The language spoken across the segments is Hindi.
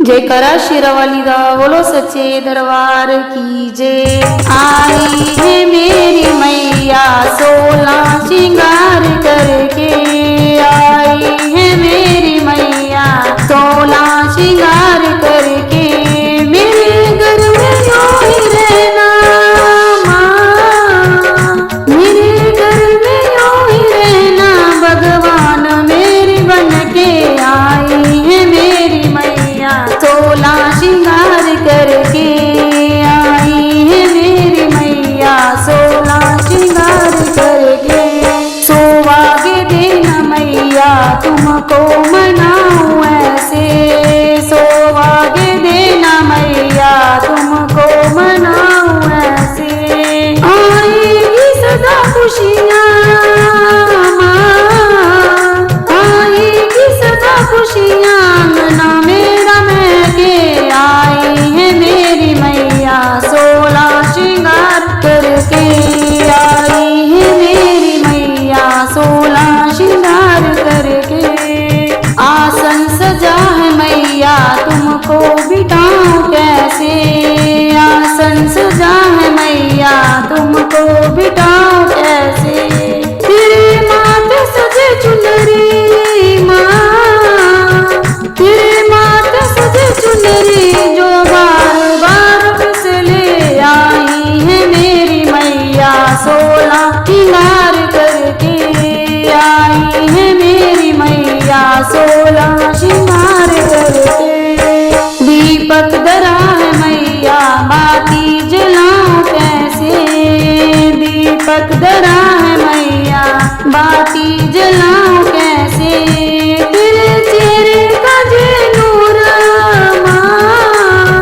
जयकारा शेरावाली दा बोलो सच्चे दरबार की जय। आई है मेरी मैया 16 श्रृंगार करके, आई है मेरी मैया 16 श्रृंगार करके। मेरे घर में यूं ही रहना माँ, मेरे घर में यूं ही रहना भगवान मेरी बन के। आई है मेरी मैया 16 श्रृंगार करके, आई है मेरी मैया 16 श्रृंगार करके। सोहागे देना मैया तुमको मनाऊं ऐसे, सोहागे देना मैया तुमको मनाऊं ऐसे। आएगी सदा खुशियाँ माँ, आएगी सदा खुशियाँ अंगना मेरा महके। आई है मेरी मैया 16 श्रृंगार करके, आई है मेरी मैया 16 श्रृंगार करके। आसन सजा है मैया तुमको बिठाऊं कैसे, आसन सजा है मैया तुमको बिठाऊं कैसे। तेरे माथे सजे चुनरी माँ, तेरे माथे सजे चुनरी जो बार बार फिसले। आई है मेरी मैया 16 श्रृंगार करके, आई है मेरी मैया 16 श्रृंगार करके। दीपक धरा है मैया बाती जलाऊं कैसे, दीपक धरा है मैया बाती जलाऊं कैसे। तेरे चेहरे का जे नूर माँ,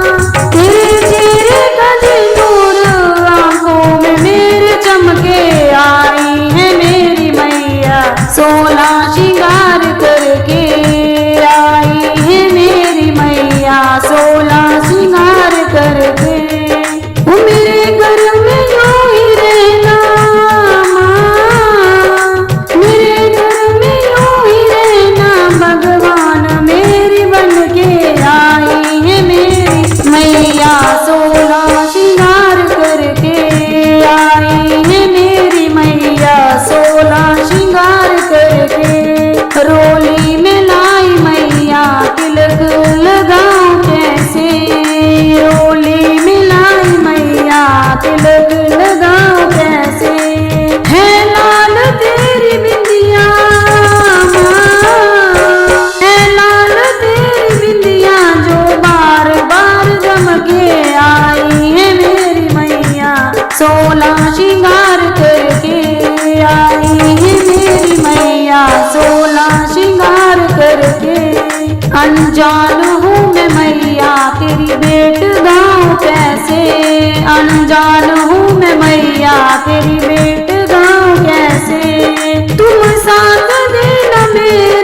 तेरे चेहरे का जे नूर आंखों में मेरे चमके। आई है मेरी मैया 16 श्रृंगार करके, आई है मेरी मैया 16 श्रृंगार करके। वो मेरे घर में यूं ही रहना माँ, मेरे घर में यूं ही रहना भगवान मेरी बन के। आई है मेरी मैया 16 श्रृंगार करके, आई है मेरी मैया 16 श्रृंगार करके। रोली में लाई मैया तिलक लगाऊं कैसे, रोली में लाई मैया तिलक लगाऊं कैसे। है लाल तेरी बिंदिया माँ, है लाल तेरी बिंदिया जो बार बार चमके। आई है मेरी मैया 16 श्रृंगार करके, आई है मेरी मैया 16 श्रृंगार करके। अनजान हूँ मैं मैया तेरी भेंट गाऊं कैसे, अनजान हूँ मैं मैया तेरी भेंट गाऊं कैसे। तुम साथ देना मेरे